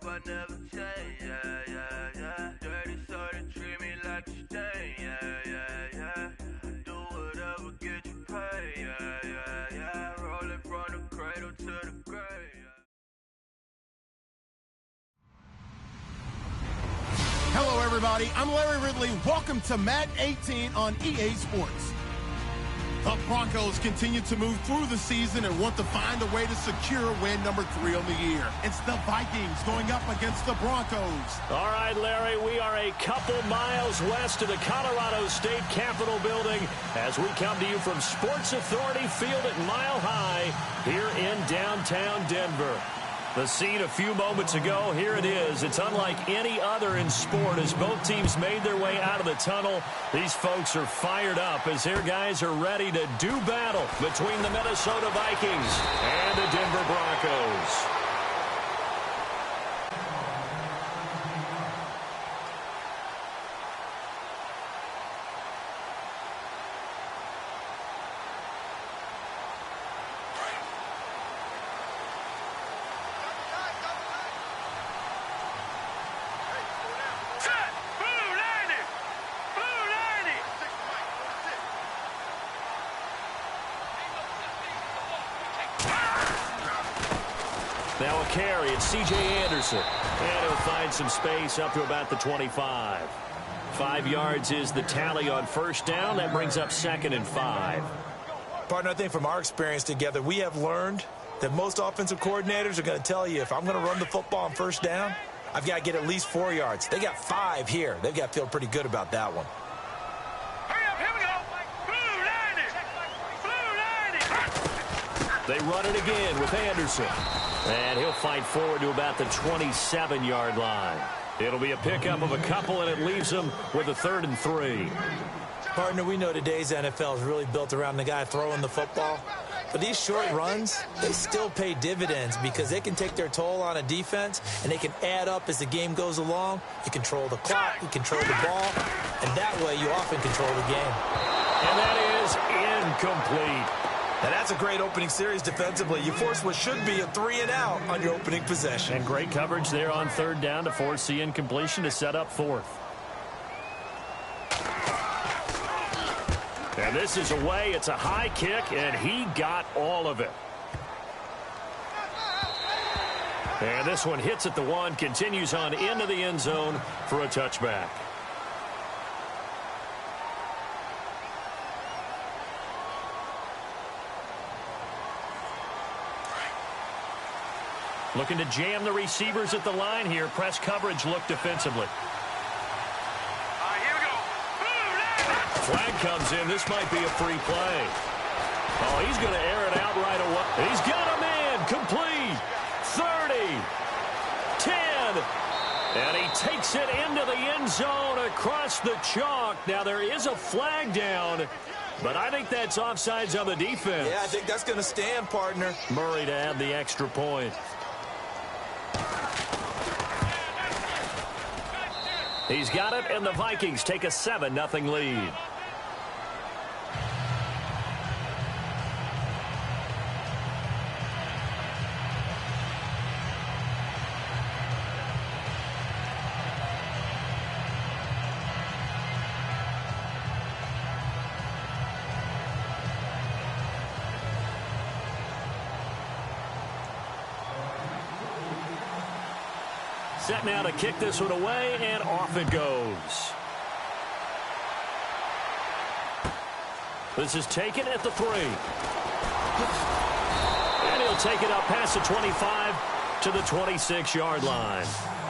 hope I never change, yeah, yeah, yeah. Dirty soda, treat me like a stain, yeah, yeah, yeah. Do whatever, get you paid, yeah, yeah, yeah. Rolling from the cradle to the grave, yeah. Hello, everybody. I'm Larry Ridley. Welcome to Madden 18 on EA Sports. The Broncos continue to move through the season and want to find a way to secure win number 3 on the year. It's the Vikings going up against the Broncos. All right, Larry, we are a couple miles west of the Colorado State Capitol building as we come to you from Sports Authority Field at Mile High here in downtown Denver. The scene a few moments ago, here it is. It's unlike any other in sport as both teams made their way out of the tunnel. These folks are fired up as their guys are ready to do battle between the Minnesota Vikings and the Denver Broncos. Now a carry, it's C.J. Anderson. And he'll find some space up to about the 25. 5 yards is the tally on first down. That brings up 2nd and 5. Partner, I think from our experience together, we have learned that most offensive coordinators are going to tell you if I'm going to run the football on first down, I've got to get at least 4 yards. They got 5 here. They've got to feel pretty good about that one. They run it again with Anderson. And he'll fight forward to about the 27-yard line. It'll be a pickup of a couple, and it leaves them with a 3rd and 3. Partner, we know today's NFL is really built around the guy throwing the football. But these short runs, they still pay dividends because they can take their toll on a defense, and they can add up as the game goes along. You control the clock, you control the ball, and that way you often control the game. And that is incomplete. Now, that's a great opening series defensively. You force what should be a 3-and-out on your opening possession. And great coverage there on 3rd down to force the incompletion to set up 4th. And this is away. It's a high kick, and he got all of it. And this one hits at the 1, continues on into the end zone for a touchback. Looking to jam the receivers at the line here. Press coverage look defensively. Here we go. Flag comes in. This might be a free play. Oh, he's going to air it out right away. He's got him in. Complete. 30. 10. And he takes it into the end zone across the chalk. Now, there is a flag down, but I think that's offsides on the defense. Yeah, I think that's going to stand, partner. Murray to add the extra point. He's got it, and the Vikings take a 7-0 lead. Set now to kick this one away, and off it goes. This is taken at the 3. And he'll take it up past the 25 to the 26-yard line.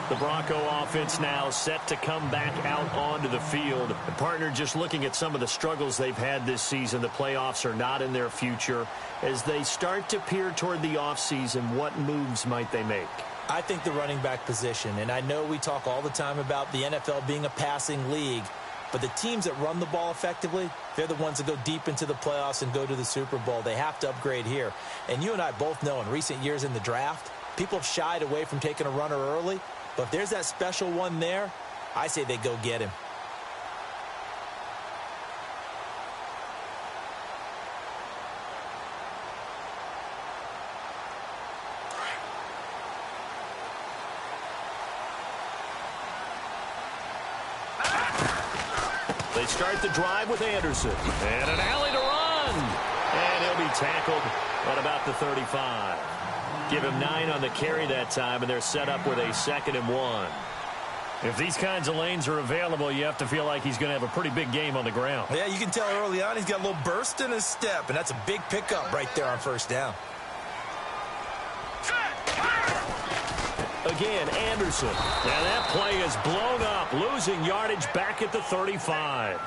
The Bronco offense now set to come back out onto the field. The partner, just looking at some of the struggles they've had this season, the playoffs are not in their future. As they start to peer toward the offseason, what moves might they make? I think the running back position, and I know we talk all the time about the NFL being a passing league, but the teams that run the ball effectively, they're the ones that go deep into the playoffs and go to the Super Bowl. They have to upgrade here. And you and I both know in recent years in the draft, people have shied away from taking a runner early, but if there's that special one there, I say they go get him. They start the drive with Anderson. And an alley to run. And he'll be tackled at about the 35. Give him 9 on the carry that time, and they're set up with a 2nd and 1. If these kinds of lanes are available, you have to feel like he's going to have a pretty big game on the ground. Yeah, you can tell early on he's got a little burst in his step, and that's a big pickup right there on first down. Again, Anderson. And that play is blown up, losing yardage back at the 35.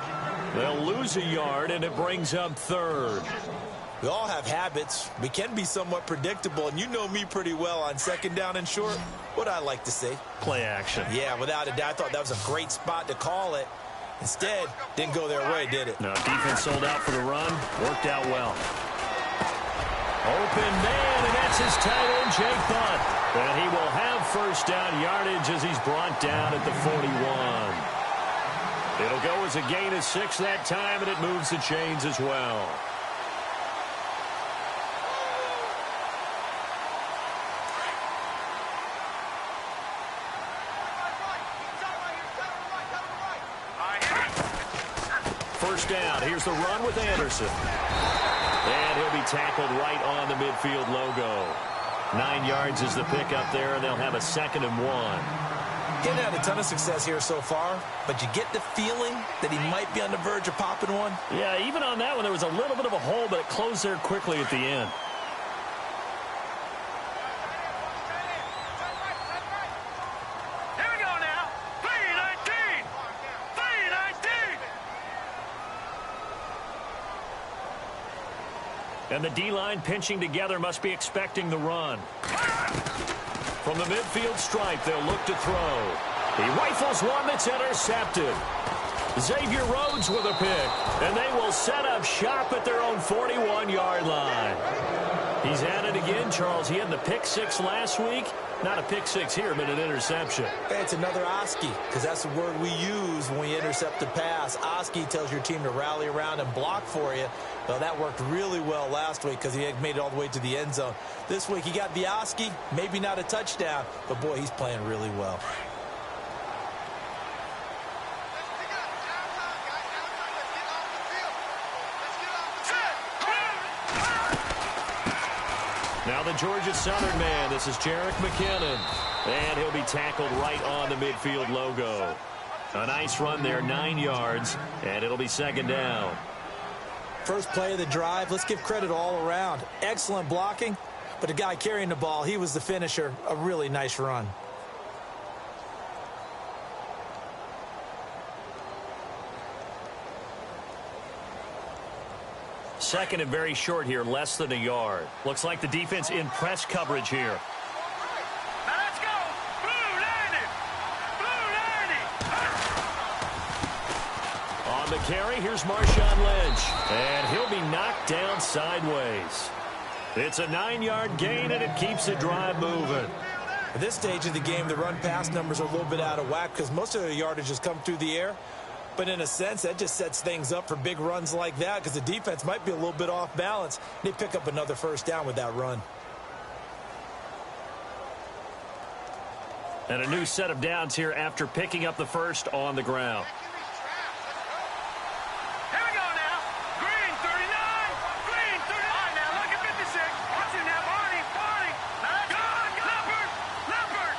They'll lose a yard, and it brings up 3rd. We all have habits. We can be somewhat predictable, and you know me pretty well on 2nd down and short. What I like to say? Play action. Yeah, without a doubt. I thought that was a great spot to call it. Instead, didn't go their way, did it? No, defense sold out for the run. Worked out well. Open man, and that's his tight end, Jake Butt. And he will have first down yardage as he's brought down at the 41. It'll go as a gain of 6 that time, and it moves the chains as well. First down. Here's the run with Anderson. And he'll be tackled right on the midfield logo. 9 yards is the pickup there, and they'll have a 2nd and 1. He hasn't had a ton of success here so far, but you get the feeling that he might be on the verge of popping one. Yeah, even on that one, there was a little bit of a hole, but it closed there quickly at the end. And the D-line pinching together must be expecting the run. From the midfield stripe, they'll look to throw. He rifles one that's intercepted. Xavier Rhodes with a pick. And they will set up shop at their own 41-yard line. He's at it again, Charles. He had the pick 6 last week. Not a pick 6 here, but an interception. Hey, it's another Oski, because that's the word we use when we intercept the pass. Oski tells your team to rally around and block for you. Well, that worked really well last week because he had made it all the way to the end zone. This week he got the Oski, maybe not a touchdown, but boy, he's playing really well. Now the Georgia Southern man, this is Jerick McKinnon. And he'll be tackled right on the midfield logo. A nice run there, 9 yards, and it'll be 2nd down. First play of the drive, let's give credit all around. Excellent blocking, but the guy carrying the ball, he was the finisher. A really nice run. Second and very short here, less than a yard. Looks like the defense in press coverage here. Now let's go. Blue 90. Blue 90. On the carry, here's Marshawn Lynch. And he'll be knocked down sideways. It's a 9-yard gain, and it keeps the drive moving. At this stage of the game, the run-pass numbers are a little bit out of whack because most of the yardage has come through the air. But in a sense, that just sets things up for big runs like that because the defense might be a little bit off balance. They pick up another first down with that run. And a new set of downs here after picking up the first on the ground. Here we go now. Green 39. Green 39. All right, now look at 56. Watch it now, Barney. Leopard.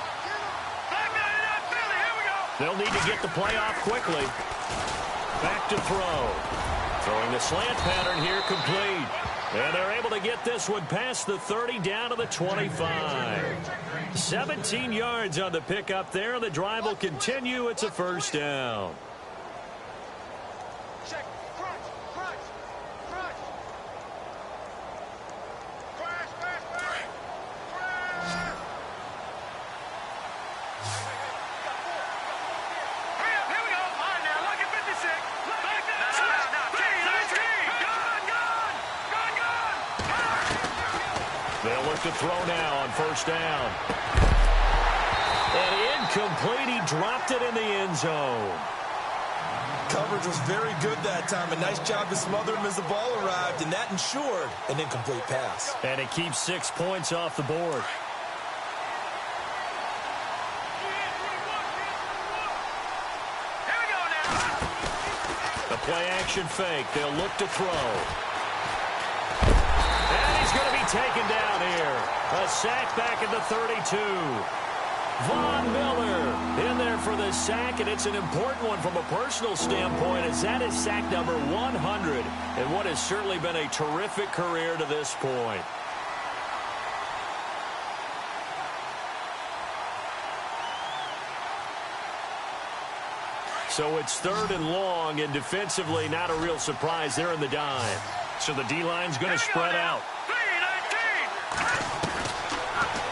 Black 99 Philly. Here we go. They'll need to get the play off quickly. Back to throw. Throwing the slant pattern here complete. And they're able to get this one past the 30 down to the 25. 17 yards on the pickup there. The drive will continue. It's a first down. Check. Crunch. They'll look to throw now on first down. And incomplete. He dropped it in the end zone. Coverage was very good that time. A nice job to smother him as the ball arrived, and that ensured an incomplete pass. And it keeps 6 points off the board. A Play action fake. They'll look to throw. And he's going to be taken down here. A sack back at the 32. Von Miller in there for the sack, and it's an important one from a personal standpoint, as that is sack number 100 and what has certainly been a terrific career to this point. So it's 3rd and long, and defensively not a real surprise. They're in the dime. So the D-line's going to spread out.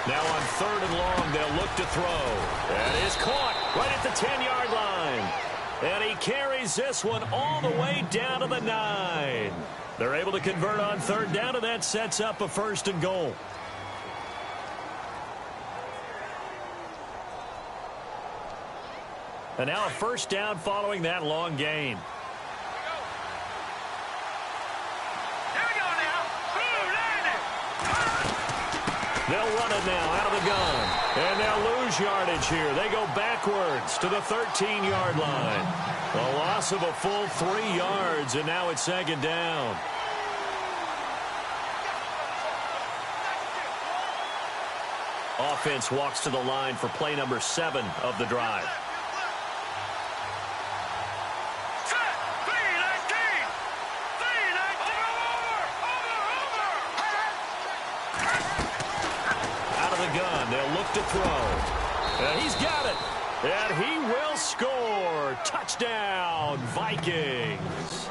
Now on 3rd and long, they'll look to throw. That is caught right at the 10-yard line. And he carries this one all the way down to the 9. They're able to convert on 3rd down, and that sets up a 1st and goal. And now a 1st down following that long gain. They'll run it now out of the gun. And they'll lose yardage here. They go backwards to the 13-yard line. A loss of a full 3 yards, and now it's 2nd down. Offense walks to the line for play number 7 of the drive. They'll look to throw. And he's got it. And he will score. Touchdown, Vikings.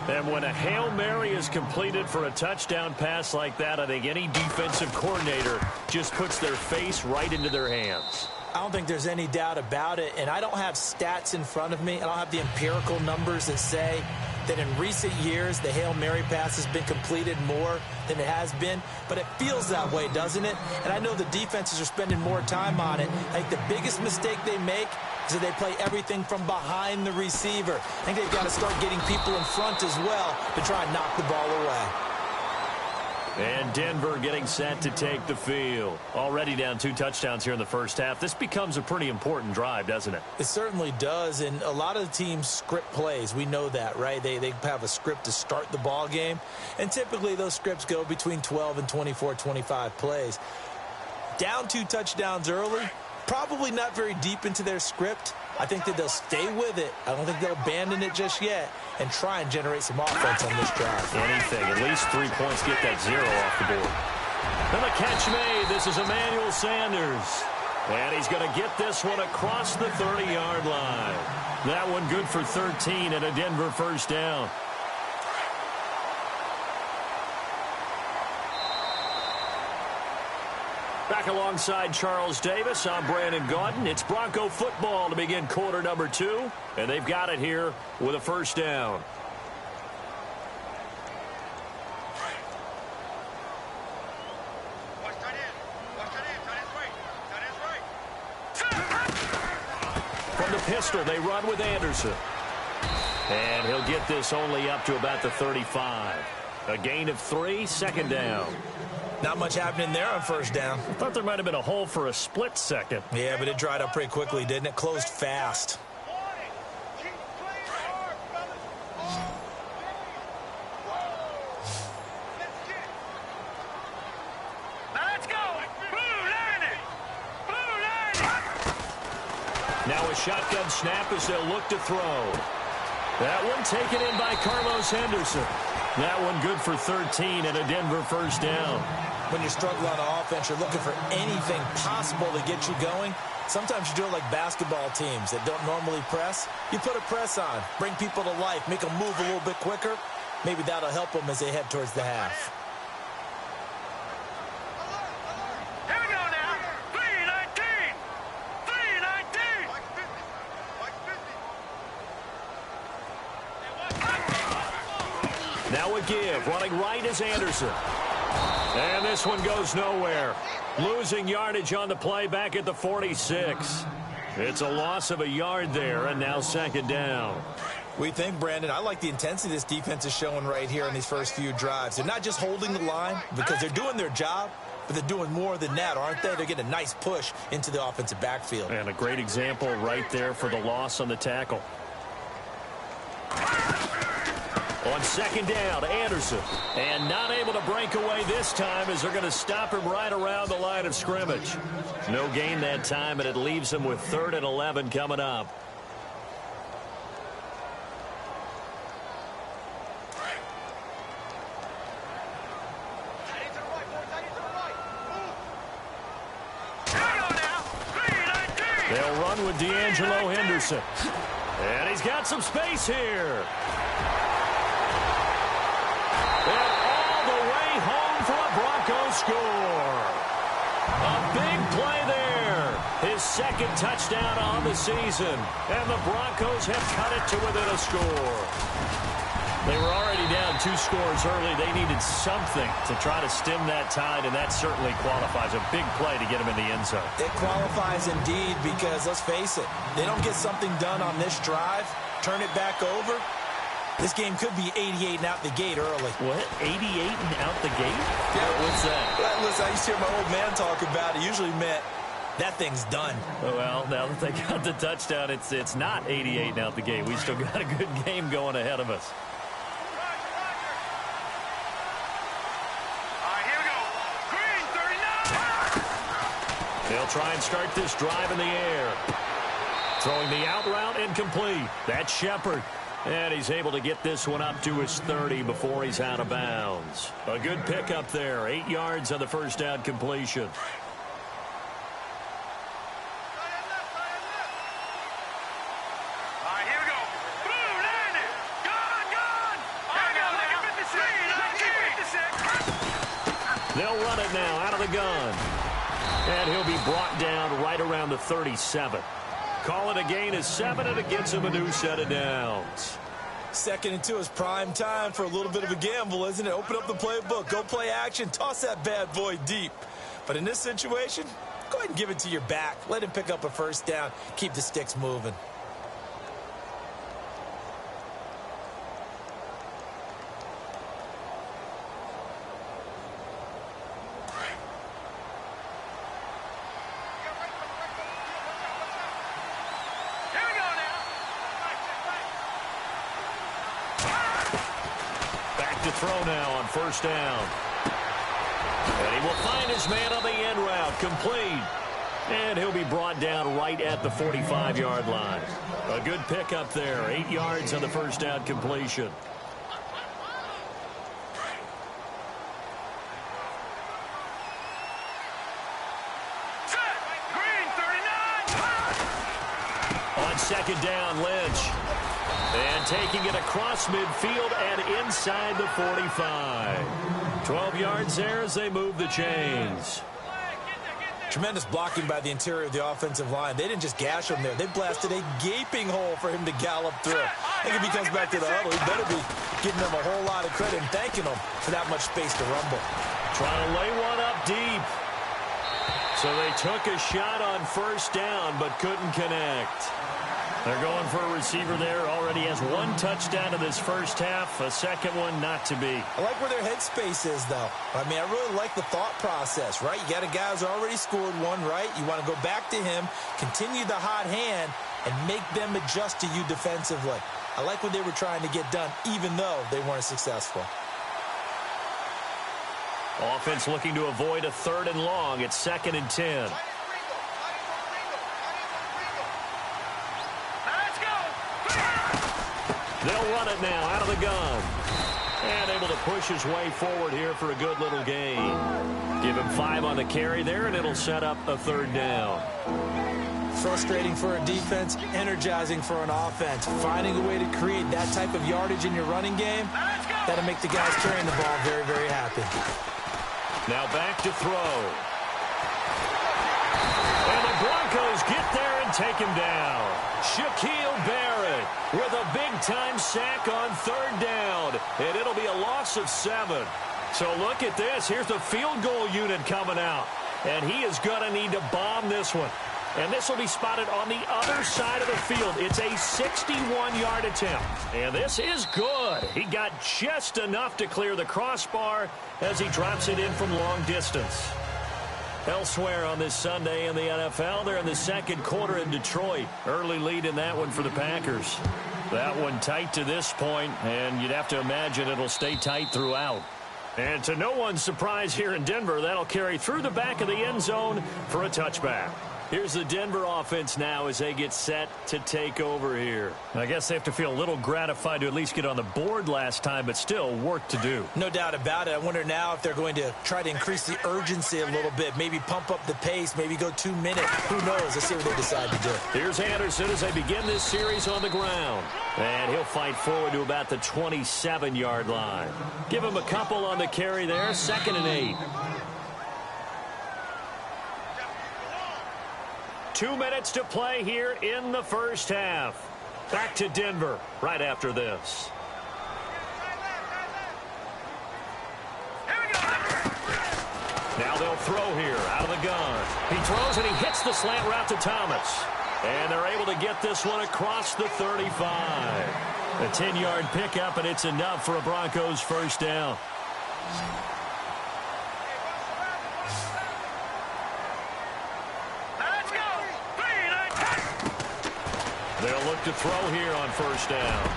And when a Hail Mary is completed for a touchdown pass like that, I think any defensive coordinator just puts their face right into their hands. I don't think there's any doubt about it, and I don't have stats in front of me. I don't have the empirical numbers that say that in recent years the Hail Mary pass has been completed more than it has been, but it feels that way, doesn't it? And I know the defenses are spending more time on it. I think the biggest mistake they make is that they play everything from behind the receiver. I think they've got to start getting people in front as well to try and knock the ball away. And Denver getting set to take the field. Already down 2 touchdowns here in the first half. This becomes a pretty important drive, doesn't it? It certainly does, and a lot of the teams script plays. We know that, right? They have a script to start the ball game, and typically those scripts go between 12 and 24, 25 plays. Down 2 touchdowns early, probably not very deep into their script. I think that they'll stay with it. I don't think they'll abandon it just yet and try and generate some offense on this drive. Anything. At least 3 points, get that 0 off the board. And the catch made. This is Emmanuel Sanders. And he's going to get this one across the 30-yard line. That one good for 13 and a Denver 1st down. Back alongside Charles Davis, I'm Brandon Gaudin. It's Bronco football to begin quarter number 2, and they've got it here with a 1st down. From the pistol, they run with Anderson. And he'll get this only up to about the 35. A gain of 3, 2nd down. Not much happening there on 1st down. I thought there might have been a hole for a split second. Yeah, but it dried up pretty quickly, didn't it? Closed fast. Now a shotgun snap as they'll look to throw. That one taken in by Carlos Henderson. That one good for 13 and a Denver 1st down. When you're struggling on offense, you're looking for anything possible to get you going. Sometimes you do it like basketball teams that don't normally press. You put a press on, bring people to life, make them move a little bit quicker. Maybe that'll help them as they head towards the half. Here we go now. 3-19. 3-19. Now a give. Running right is Anderson. And this one goes nowhere. Losing yardage on the play back at the 46. It's a loss of a yard there, and now 2nd down. We think, Brandon, I like the intensity this defense is showing right here in these first few drives. They're not just holding the line because they're doing their job, but they're doing more than that, aren't they? They're getting a nice push into the offensive backfield. And a great example right there for the loss on the tackle. On second down, Anderson. And not able to break away this time as they're going to stop him right around the line of scrimmage. No gain that time, and it leaves him with 3rd and 11 coming up. They'll run with D'Angelo Henderson. And he's got some space here. And all the way home for a Broncos score. A big play there. His 2nd touchdown on the season. And the Broncos have cut it to within a score. They were already down 2 scores early. They needed something to try to stem that tide, and that certainly qualifies. A big play to get him in the end zone. It qualifies indeed because, let's face it, they don't get something done on this drive, turn it back over. This game could be 88 and out the gate early. What? 88 and out the gate? Yeah. What's that? Listen, I used to hear my old man talk about it. Usually meant that thing's done. Well, now that they got the touchdown, it's not 88 and out the gate. We still got a good game going ahead of us. They'll try and start this drive in the air. Throwing the out route incomplete. That's Shepard. And he's able to get this one up to his 30 before he's out of bounds. A good pickup there. 8 yards on the first down completion. They'll run it now out of the gun. And he'll be brought down right around the 37. Call it a gain of 7, and it gets him a new set of downs. 2nd and 2 is prime time for a little bit of a gamble, isn't it? Open up the playbook, go play action, toss that bad boy deep. But in this situation, go ahead and give it to your back. Let him pick up a first down. Keep the sticks moving. Throw now on first down. And he will find his man on the end route. Complete. And he'll be brought down right at the 45-yard line. A good pickup there. 8 yards on the first down completion. On second down, Lynch. And taking it across midfield and inside the 45. 12 yards there as they move the chains. Tremendous blocking by the interior of the offensive line. They didn't just gash him there. They blasted a gaping hole for him to gallop through. I think if he comes back to the huddle, he better be giving them a whole lot of credit and thanking them for that much space to rumble. Trying to lay one up deep. So they took a shot on first down but couldn't connect. They're going for a receiver there. Already has 1 touchdown in this first half. A second one not to be. I like where their headspace is, though. I mean, I really like the thought process, right? You got a guy who's already scored one, right? You want to go back to him, continue the hot hand, and make them adjust to you defensively. I like what they were trying to get done, even though they weren't successful. Offense looking to avoid a 3rd and long. It's 2nd and 10. They'll run it now out of the gun. And able to push his way forward here for a good little gain. Give him 5 on the carry there, and it'll set up a 3rd down. Frustrating for a defense, energizing for an offense. Finding a way to create that type of yardage in your running game, that'll make the guys carrying the ball very, very happy. Now back to throw. And the Broncos get there and take him down. Shaquille Barrett with a big-time sack on 3rd down. And it'll be a loss of 7. So look at this. Here's the field goal unit coming out. And he is going to need to bomb this one. And this will be spotted on the other side of the field. It's a 61-yard attempt. And this is good. He got just enough to clear the crossbar as he drops it in from long distance. Elsewhere on this Sunday in the NFL, they're in the 2nd quarter in Detroit. Early lead in that one for the Packers. That one tight to this point, and you'd have to imagine it'll stay tight throughout. And to no one's surprise here in Denver, that'll carry through the back of the end zone for a touchback. Here's the Denver offense now as they get set to take over here. I guess they have to feel a little gratified to at least get on the board last time, but still work to do. No doubt about it. I wonder now if they're going to try to increase the urgency a little bit, maybe pump up the pace, maybe go 2 minutes. Who knows? Let's see what they decide to do. Here's Anderson as they begin this series on the ground. And he'll fight forward to about the 27-yard line. Give him a couple on the carry there, 2nd and 8. 2 minutes to play here in the first half. Back to Denver right after this. Now they'll throw here out of the gun. He throws and he hits the slant route to Thomas. And they're able to get this one across the 35. A 10-yard pickup, and it's enough for a Broncos first down. They'll look to throw here on first down.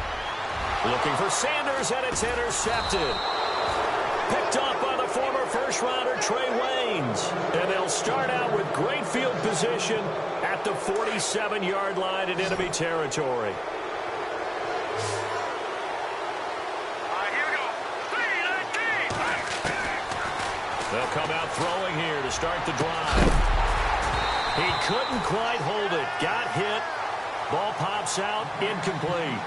Looking for Sanders, and it's intercepted. Picked off by the former first-rounder Trey Waynes. And they'll start out with great field position at the 47-yard line in enemy territory. They'll come out throwing here to start the drive. He couldn't quite hold it. Got hit. Ball pops out, incomplete.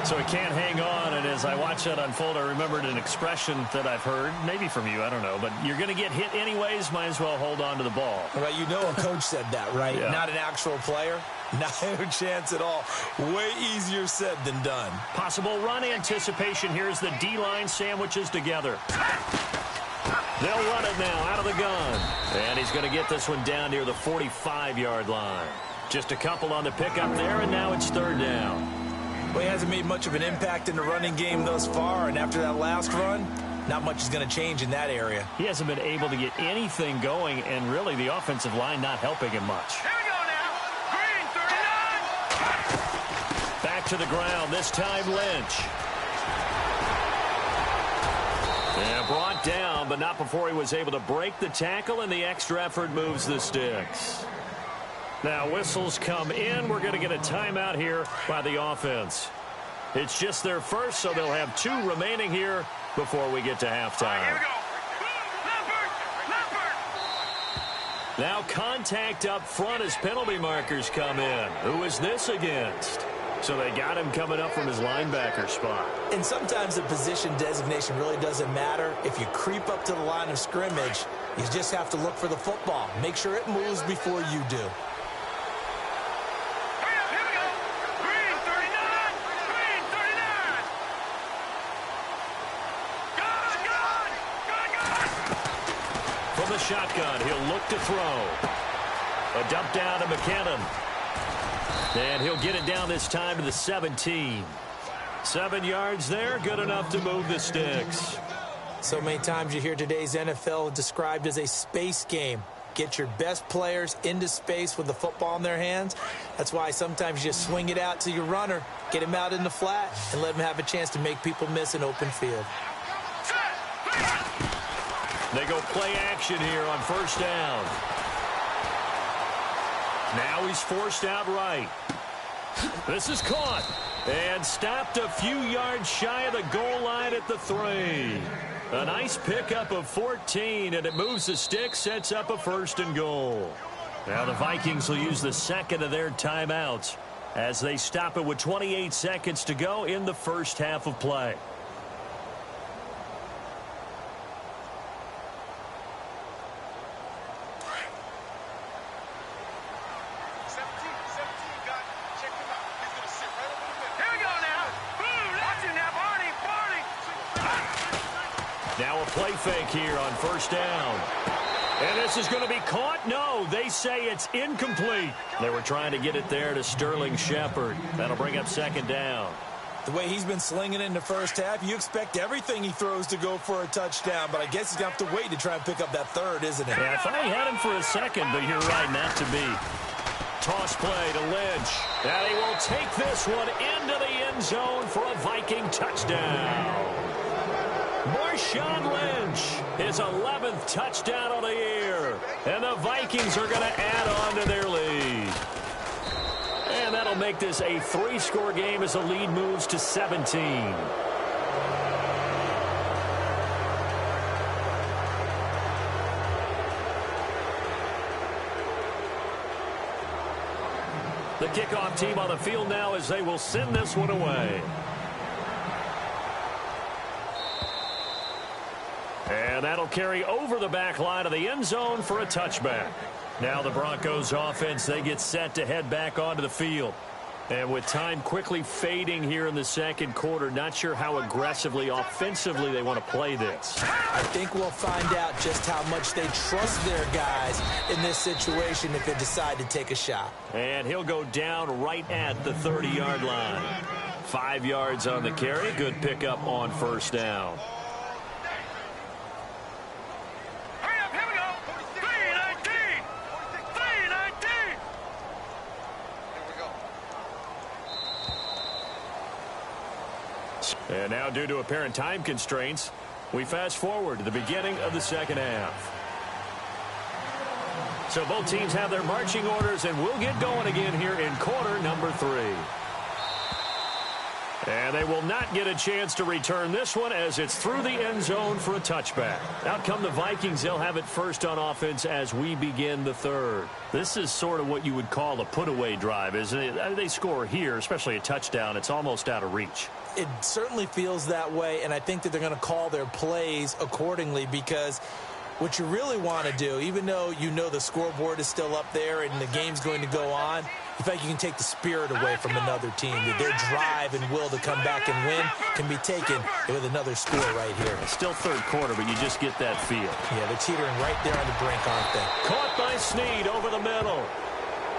So he can't hang on, and as I watch that unfold, I remembered an expression that I've heard, maybe from you, I don't know, but you're going to get hit anyways, might as well hold on to the ball. Well, you know a coach said that, right? Yeah. Not an actual player. No chance at all. Way easier said than done. Possible run anticipation. Here's the D-line sandwiches together. They'll run it now out of the gun. And he's going to get this one down near the 45-yard line. Just a couple on the pickup there, and now it's 3rd down. Well, he hasn't made much of an impact in the running game thus far, and after that last run, not much is going to change in that area. He hasn't been able to get anything going, and really the offensive line not helping him much. Here we go now. Green, 39. Back to the ground, this time Lynch. And brought down, but not before he was able to break the tackle, and the extra effort moves the sticks. Now whistles come in. We're going to get a timeout here by the offense. It's just their first, so they'll have 2 remaining here before we get to halftime. Here we go. Now contact up front as penalty markers come in. Who is this against? So they got him coming up from his linebacker spot. And sometimes the position designation really doesn't matter. If you creep up to the line of scrimmage, you just have to look for the football. Make sure it moves before you do. Shotgun. He'll look to throw. A dump down to McKinnon. And he'll get it down this time to the 17. 7 yards there. Good enough to move the sticks. So many times you hear today's NFL described as a space game. Get your best players into space with the football in their hands. That's why sometimes you just swing it out to your runner, get him out in the flat, and let him have a chance to make people miss an open field. They go play action here on first down. Now he's forced out right. This is caught and stopped a few yards shy of the goal line at the 3. A nice pickup of 14, and it moves the stick, sets up a 1st and goal. Now the Vikings will use the 2nd of their timeouts as they stop it with 28 seconds to go in the first half of play. Now a play fake here on first down. And this is going to be caught. No, they say it's incomplete. They were trying to get it there to Sterling Shepard. That'll bring up 2nd down. The way he's been slinging in the first half, you expect everything he throws to go for a touchdown, but I guess he's going to have to wait to try and pick up that 3rd, isn't it? Yeah, I thought he had him for a second, but you're right, not to be. Toss play to Lynch. And he will take this one into the end zone for a Viking touchdown. Marshawn Lynch, his 11th touchdown of the year. And the Vikings are going to add on to their lead. And that'll make this a 3-score game as the lead moves to 17. The kickoff team on the field now as they will send this one away. And that'll carry over the back line of the end zone for a touchback. Now the Broncos offense, they get set to head back onto the field. And with time quickly fading here in the second quarter, not sure how aggressively, offensively they want to play this. I think we'll find out just how much they trust their guys in this situation if they decide to take a shot. And he'll go down right at the 30-yard line. 5 yards on the carry. Good pickup on first down. And now, due to apparent time constraints, we fast forward to the beginning of the second half. So both teams have their marching orders, and we'll get going again here in quarter number 3. And they will not get a chance to return this one as it's through the end zone for a touchback. Out come the Vikings. They'll have it first on offense as we begin the third. This is sort of what you would call a put-away drive, isn't it? They score here, especially a touchdown. It's almost out of reach. It certainly feels that way, and I think that they're going to call their plays accordingly because what you really want to do, even though you know the scoreboard is still up there and the game's going to go on, you think you can take the spirit away from another team. That their drive and will to come back and win can be taken with another score right here. It's still third quarter, but you just get that feel. Yeah, they're teetering right there on the brink, aren't they? Caught by Snead over the middle.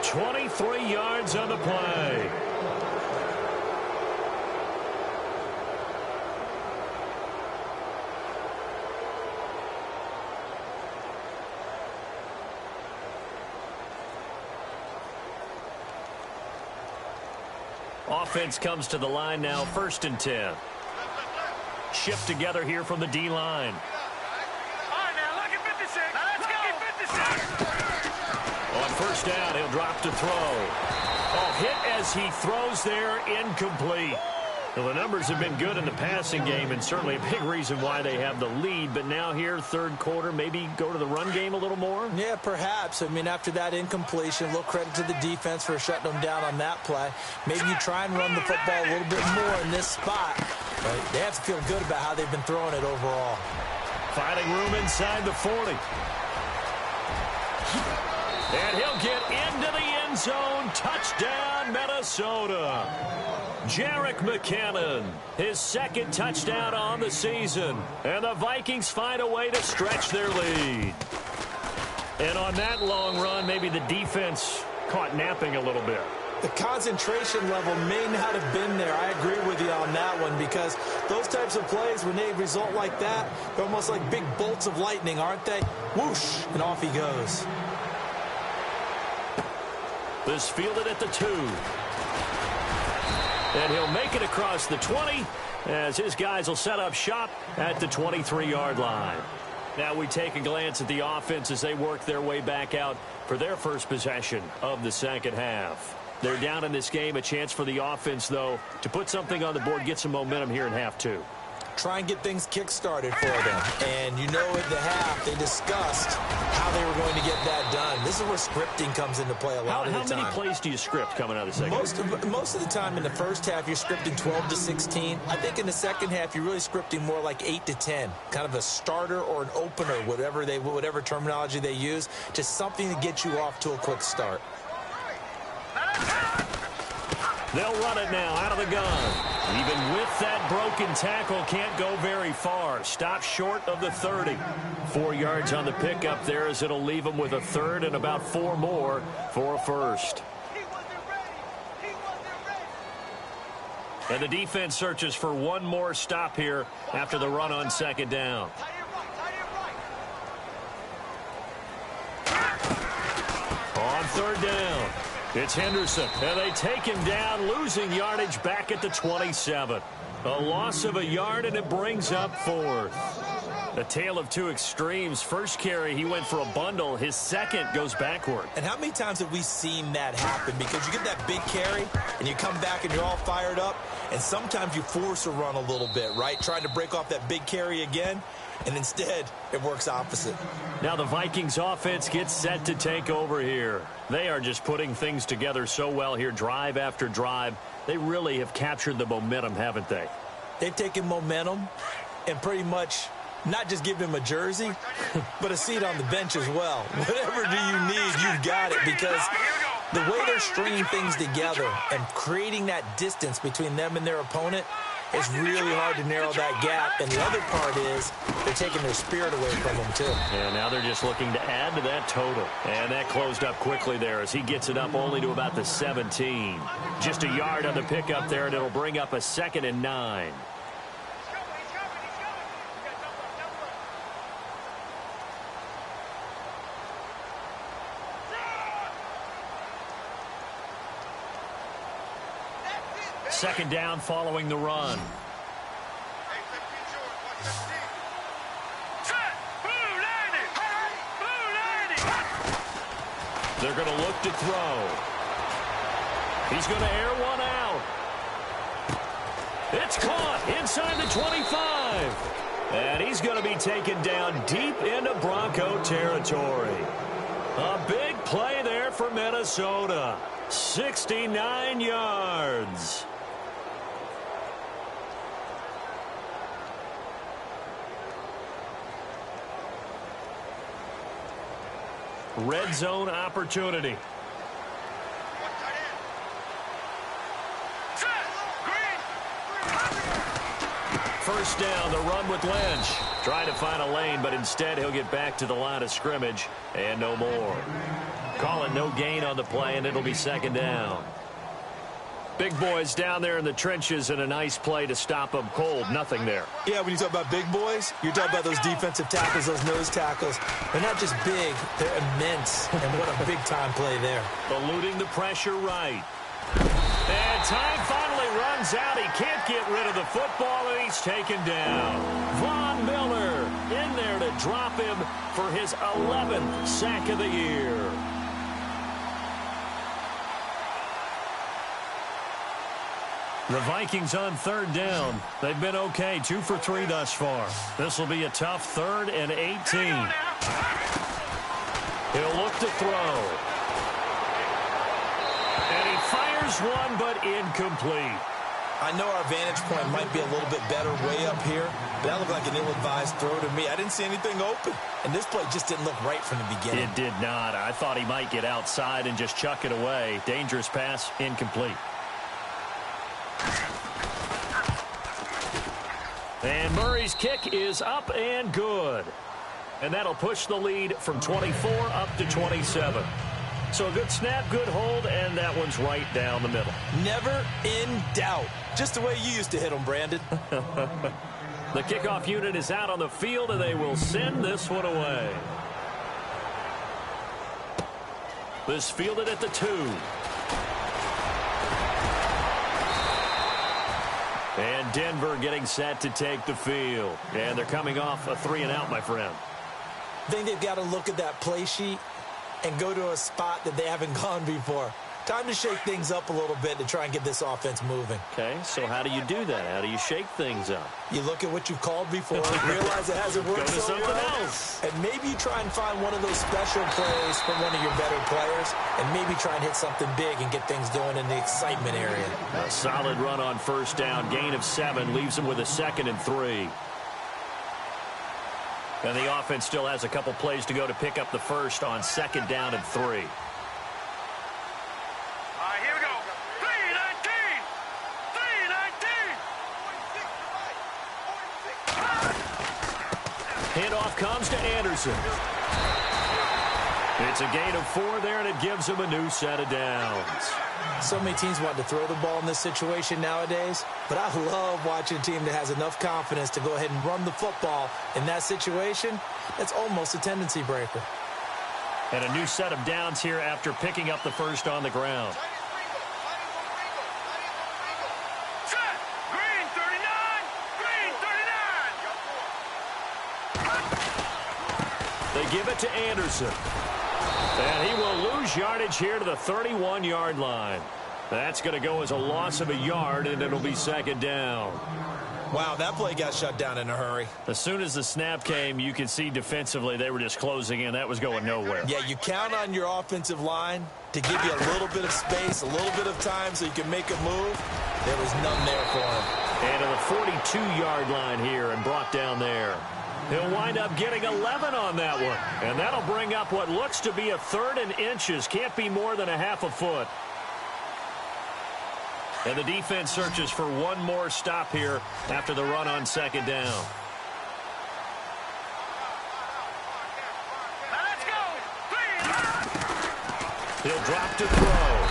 23 yards on the play. Offense comes to the line now, 1st and 10. Shift together here from the D-line. On first down, he'll drop to throw. Oh, hit as he throws there, incomplete. Well, the numbers have been good in the passing game and certainly a big reason why they have the lead. But now here, third quarter, maybe go to the run game a little more? Yeah, perhaps. I mean, after that incompletion, a little credit to the defense for shutting them down on that play. Maybe you try and run the football a little bit more in this spot. But they have to feel good about how they've been throwing it overall. Finding room inside the 40. And he'll get into the end zone. Touchdown, Minnesota. Jerick McKinnon, his 2nd touchdown on the season. And the Vikings find a way to stretch their lead. And on that long run, maybe the defense caught napping a little bit. The concentration level may not have been there. I agree with you on that one because those types of plays, when they result like that, they're almost like big bolts of lightning, aren't they? Whoosh, and off he goes. This fielded at the 2. And he'll make it across the 20 as his guys will set up shop at the 23-yard line. Now we take a glance at the offense as they work their way back out for their first possession of the second half. They're down in this game. A chance for the offense, though, to put something on the board, get some momentum here in half 2. Try and get things kick-started for them. And you know at the half, they discussed how they were going to get that done. This is where scripting comes into play a lot of the time. How many plays do you script coming out of the second half? Most of the time in the first half, you're scripting 12 to 16. I think in the second half, you're really scripting more like 8 to 10. Kind of a starter or an opener, whatever terminology they use. Just something to get you off to a quick start. They'll run it now out of the gun. Even with that broken tackle, can't go very far. Stop short of the 30. 4 yards on the pickup there as it'll leave them with a 3rd and about 4 more for a 1st. And the defense searches for one more stop here after the run on 2nd down. On 3rd down. It's Henderson, and they take him down, losing yardage back at the 27. A loss of a yard, and it brings up 4th. A tale of two extremes. First carry, he went for a bundle. His second goes backward. And how many times have we seen that happen? Because you get that big carry, and you come back and you're all fired up, and sometimes you force a run a little bit, right? Trying to break off that big carry again, and instead it works opposite. Now the Vikings offense gets set to take over here. They are just putting things together so well here, drive after drive. They really have captured the momentum, haven't they? They've taken momentum and pretty much not just give him a jersey, but a seat on the bench as well. Whatever do you need, you've got it, because the way they're stringing things together and creating that distance between them and their opponent, it's really hard to narrow that gap. And the other part is they're taking their spirit away from them, too. And now they're just looking to add to that total. And that closed up quickly there as he gets it up only to about the 17. Just a yard on the pickup there, and it'll bring up a 2nd and 9. Second down following the run. They're going to look to throw. He's going to air one out. It's caught inside the 25. And he's going to be taken down deep into Bronco territory. A big play there for Minnesota. 69 yards. Red zone opportunity. First down, the run with Lynch. Trying to find a lane, but instead he'll get back to the line of scrimmage and no more. Call it no gain on the play, and it'll be second down. Big boys down there in the trenches, and a nice play to stop them cold. Nothing there. Yeah, when you talk about big boys, you're talking about those defensive tackles, those nose tackles. They're not just big, they're immense. And what a big-time play there. Eluding the pressure right. And time finally runs out. He can't get rid of the football, and he's taken down. Von Miller in there to drop him for his 11th sack of the year. The Vikings on third down. They've been okay, 2 for 3 thus far. This will be a tough 3rd and 18. He'll look to throw. And he fires one, but incomplete. I know our vantage point might be a little bit better way up here, but that looked like an ill-advised throw to me. I didn't see anything open, and this play just didn't look right from the beginning. It did not. I thought he might get outside and just chuck it away. Dangerous pass, incomplete. And Murray's kick is up and good. And that'll push the lead from 24 up to 27. So a good snap, good hold, and that one's right down the middle. Never in doubt. Just the way you used to hit them, Brandon. The kickoff unit is out on the field, and they will send this one away. This fielded at the 2. And Denver getting set to take the field. And they're coming off a 3-and-out, my friend. I think they've got to look at that play sheet and go to a spot that they haven't gone before. Time to shake things up a little bit to try and get this offense moving. Okay, so how do you do that? How do you shake things up? You look at what you've called before, realize it hasn't worked so well, else. and maybe you try and find one of those special plays from one of your better players, and maybe try and hit something big and get things going in the excitement area. A solid run on first down, gain of 7, leaves him with a 2nd and 3. And the offense still has a couple plays to go to pick up the first on 2nd down and 3. Handoff comes to Anderson. It's a gain of 4 there, and it gives him a new set of downs. So many teams want to throw the ball in this situation nowadays, but I love watching a team that has enough confidence to go ahead and run the football in that situation. That's almost a tendency breaker. And a new set of downs here after picking up the first on the ground. Set. Green 39. Green 39. They give it to Anderson. And he will lose yardage here to the 31-yard line. That's going to go as a loss of a yard, and it'll be second down. Wow, that play got shut down in a hurry. As soon as the snap came, you could see defensively they were just closing in. That was going nowhere. Yeah, you count on your offensive line to give you a little bit of space, a little bit of time so you can make a move. There was none there for him. And to the 42-yard line here and brought down there. He'll wind up getting 11 on that one. And that'll bring up what looks to be a third and inches. Can't be more than a half a foot. And the defense searches for one more stop here after the run on second down. Let's go. He'll drop to throw.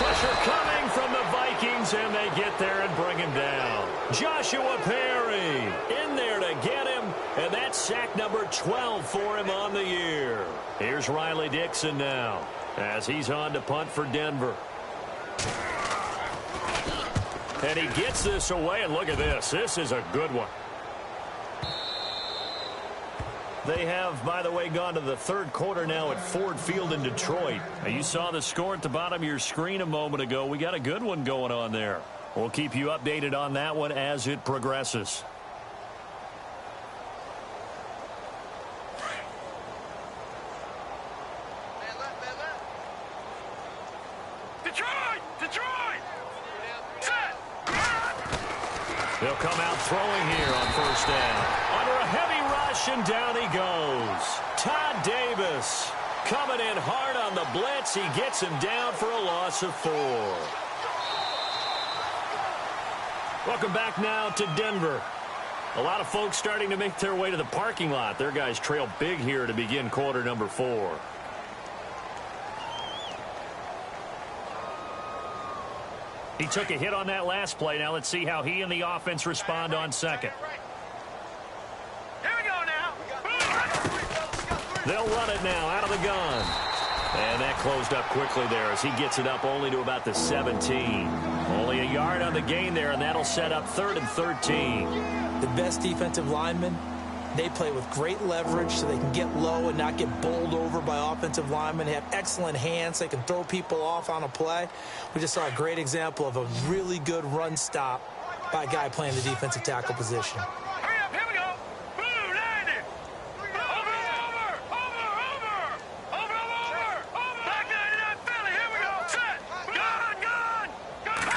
Pressure coming from the Vikings, and they get there and bring him down. Joshua Perry in there to get him, and that's sack number 12 for him on the year. Here's Riley Dixon now as he's on to punt for Denver. And he gets this away, and look at this. This is a good one. They have, by the way, gone to the third quarter now at Ford Field in Detroit. Now, you saw the score at the bottom of your screen a moment ago. We got a good one going on there. We'll keep you updated on that one as it progresses. Detroit! Detroit! Set! They'll come out throwing here on first down. Under a heavy rush, and down he goes. Todd Davis coming in hard on the blitz. He gets him down for a loss of 4. Welcome back now to Denver. A lot of folks starting to make their way to the parking lot. Their guys trail big here to begin quarter number 4. He took a hit on that last play. Now let's see how he and the offense respond on second. Here we go now. They'll run it now out of the gun. And that closed up quickly there as he gets it up only to about the 17. Only a yard on the gain there, and that'll set up 3rd and 13. The best defensive linemen, they play with great leverage so they can get low and not get bowled over by offensive linemen. They have excellent hands. They can throw people off on a play. We just saw a great example of a really good run stop by a guy playing the defensive tackle position. Hurry up, here we go. Blue 90. Over. Back 99 Philly, here we go. Set. Gun.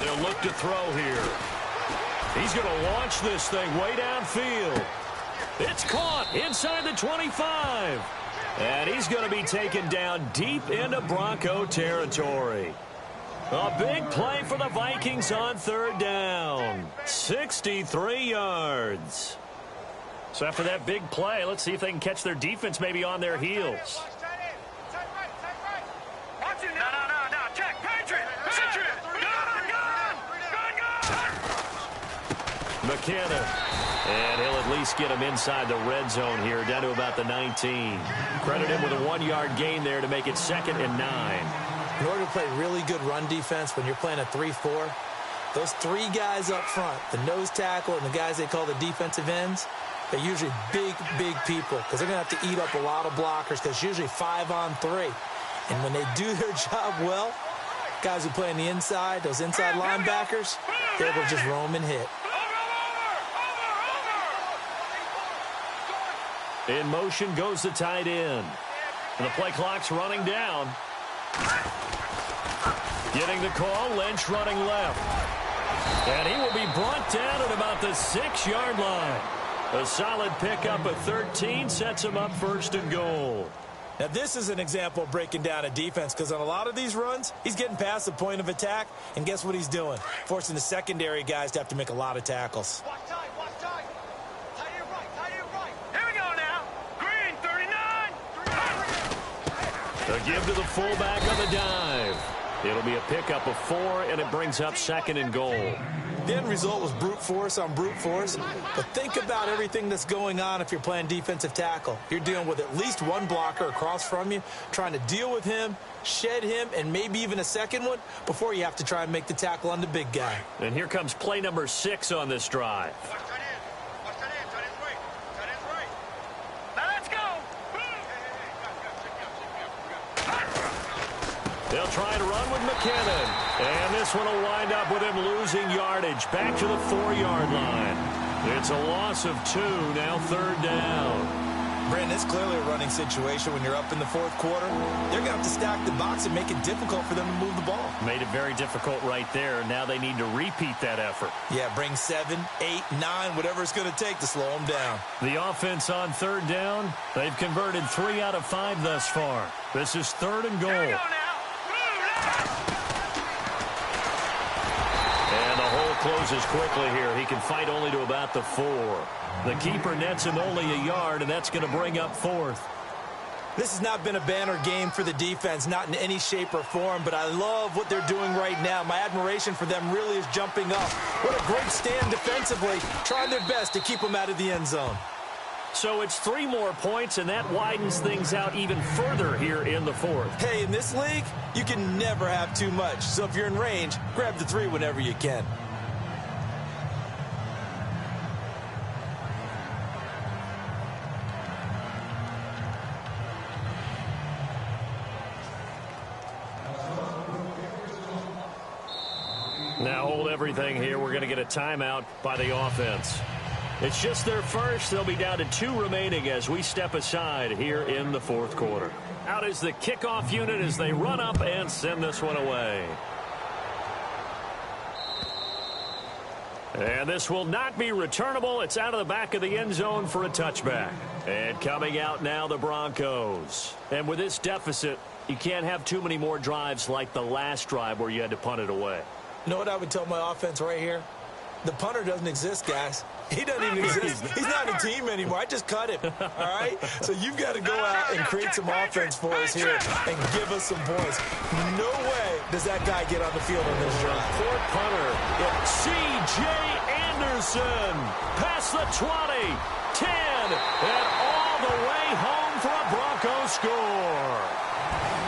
They'll look to throw here. He's going to launch this thing way downfield. It's caught inside the 25. And he's going to be taken down deep into Bronco territory. A big play for the Vikings on third down. 63 yards. So after that big play, let's see if they can catch their defense maybe on their heels. Watch it now. No. Check. Patriot. Gun. McKinnon. And he'll at least get him inside the red zone here, down to about the 19. Credit him with a 1-yard gain there to make it 2nd and 9. In order to play really good run defense when you're playing a 3-4, those 3 guys up front, the nose tackle and the guys they call the defensive ends, they're usually big people because they're going to have to eat up a lot of blockers because it's usually 5-on-3. And when they do their job well, guys who play on the inside, those inside linebackers, they're able to just roam and hit. In motion goes the tight end. And the play clock's running down. Getting the call, Lynch running left. And he will be brought down at about the 6-yard line. A solid pickup of 13 sets him up 1st and goal. Now, this is an example of breaking down a defense because on a lot of these runs, he's getting past the point of attack, and guess what he's doing? Forcing the secondary guys to have to make a lot of tackles. Watch time. Tight end right. Here we go now. Green 39. A give to the fullback on the dive. It'll be a pickup of 4, and it brings up 2nd and goal. The end result was brute force on brute force. But think about everything that's going on if you're playing defensive tackle. You're dealing with at least one blocker across from you, trying to deal with him, shed him, and maybe even a second one before you have to try and make the tackle on the big guy. And here comes play number 6 on this drive. They'll try to run with McKinnon. And this one will wind up with him losing yardage back to the 4-yard line. It's a loss of 2, now 3rd down. Brandon, it's clearly a running situation when you're up in the 4th quarter. They're going to have to stack the box and make it difficult for them to move the ball. Made it very difficult right there. Now they need to repeat that effort. Yeah, bring 7, 8, 9, whatever it's going to take to slow them down. The offense on 3rd down, they've converted 3 out of 5 thus far. This is 3rd and goal. And the hole closes quickly here. He can fight only to about the 4. The keeper nets him only a yard, and that's going to bring up 4th. This has not been a banner game for the defense, not in any shape or form, but I love what they're doing right now. My admiration for them really is jumping up. What a great stand defensively, trying their best to keep them out of the end zone. So it's 3 more points, and that widens things out even further here in the 4th. Hey, in this league, you can never have too much. So if you're in range, grab the 3 whenever you can. Now hold everything here. We're going to get a timeout by the offense. It's just their first. They'll be down to 2 remaining as we step aside here in the 4th quarter. Out is the kickoff unit as they run up and send this one away. And this will not be returnable. It's out of the back of the end zone for a touchback. And coming out now, the Broncos. And with this deficit, you can't have too many more drives like the last drive where you had to punt it away. You know what I would tell my offense right here? The punter doesn't exist, guys. He doesn't even exist. He's not a team anymore. I just cut him, all right? So you've got to go out and create some offense for us here and give us some points. No way does that guy get on the field on this drive. Poor punter. C.J. Anderson past the 20, 10, and all the way home for a Broncos score.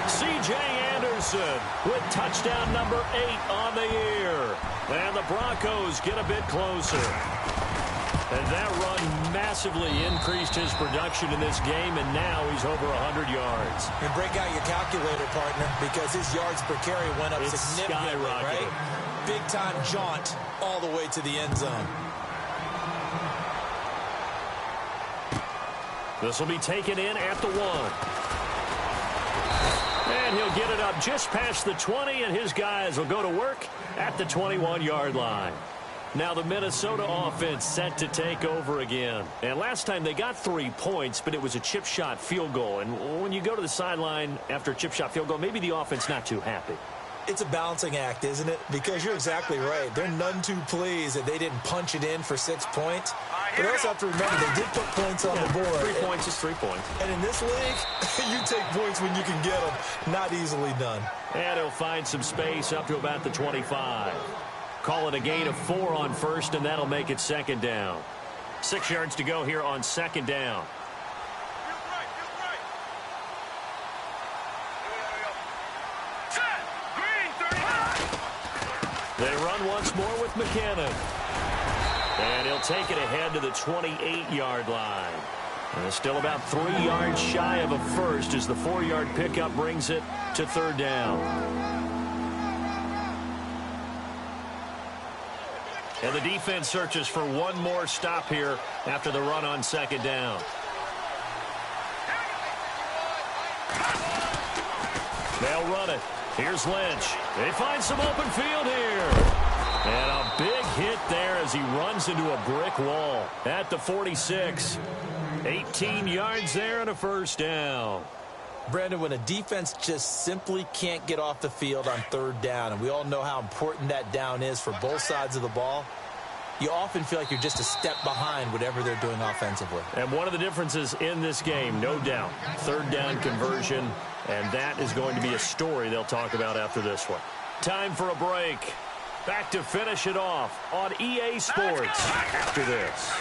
C.J. Anderson with touchdown number 8 on the year. And the Broncos get a bit closer. And that run massively increased his production in this game, and now he's over 100 yards. And break out your calculator, partner, because his yards per carry went up significantly, right? Big-time jaunt all the way to the end zone. This will be taken in at the 1. And he'll get it up just past the 20, and his guys will go to work at the 21-yard line. Now the Minnesota offense set to take over again. And last time they got 3 points, but it was a chip shot field goal. And when you go to the sideline after a chip shot field goal, maybe the offense not too happy. It's a balancing act, isn't it? Because you're exactly right. They're none too pleased that they didn't punch it in for 6 points. But also have to remember they did put points on the board. 3 points is 3 points. And in this league, you take points when you can get them. Not easily done. And he'll find some space up to about the 25. Call it a gain of 4 on first, and that'll make it 2nd down. 6 yards to go here on 2nd down. They run once more with McKinnon. And he'll take it ahead to the 28-yard line. And it's still about 3 yards shy of a first as the 4-yard pickup brings it to 3rd down. And the defense searches for one more stop here after the run on 2nd down. They'll run it. Here's Lynch. They find some open field here. And a big hit there as he runs into a brick wall at the 46. 18 yards there and a 1st down. Brandon, when a defense just simply can't get off the field on 3rd down, and we all know how important that down is for both sides of the ball, you often feel like you're just a step behind whatever they're doing offensively. And one of the differences in this game, no doubt, 3rd down conversion, and that is going to be a story they'll talk about after this one. Time for a break. Back to finish it off on EA Sports after this.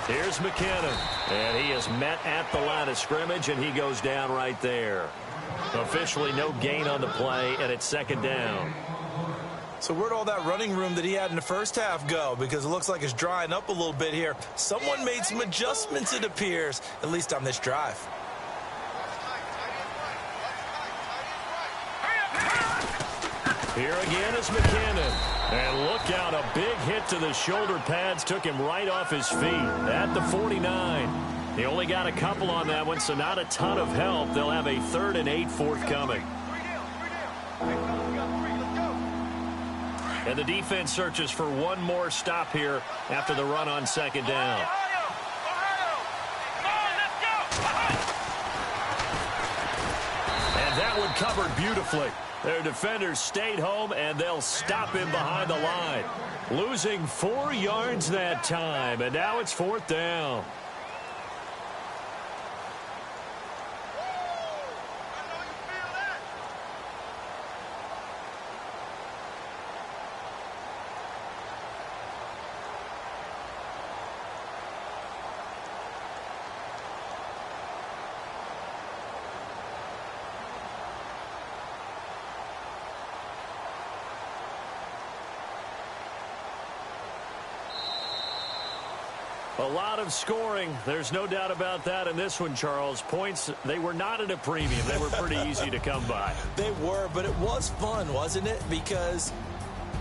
Here's McKinnon, and he is met at the line of scrimmage, and he goes down right there. Officially no gain on the play, and it's second down. So where'd all that running room that he had in the first half go? Because it looks like it's drying up a little bit here. Someone made some adjustments, it appears, at least on this drive. Here again is McKinnon. And look out, a big hit to the shoulder pads took him right off his feet at the 49. He only got a couple on that one, so not a ton of help. They'll have a 3rd and 8 forthcoming. And the defense searches for one more stop here after the run on second down. And that one covered beautifully. Their defenders stayed home, and they'll stop him behind the line. Losing 4 yards that time, and now it's 4th down. A lot of scoring. There's no doubt about that in this one, Charles. Points, they were not at a premium. They were pretty easy to come by. They were, but it was fun, wasn't it? Because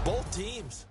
both teams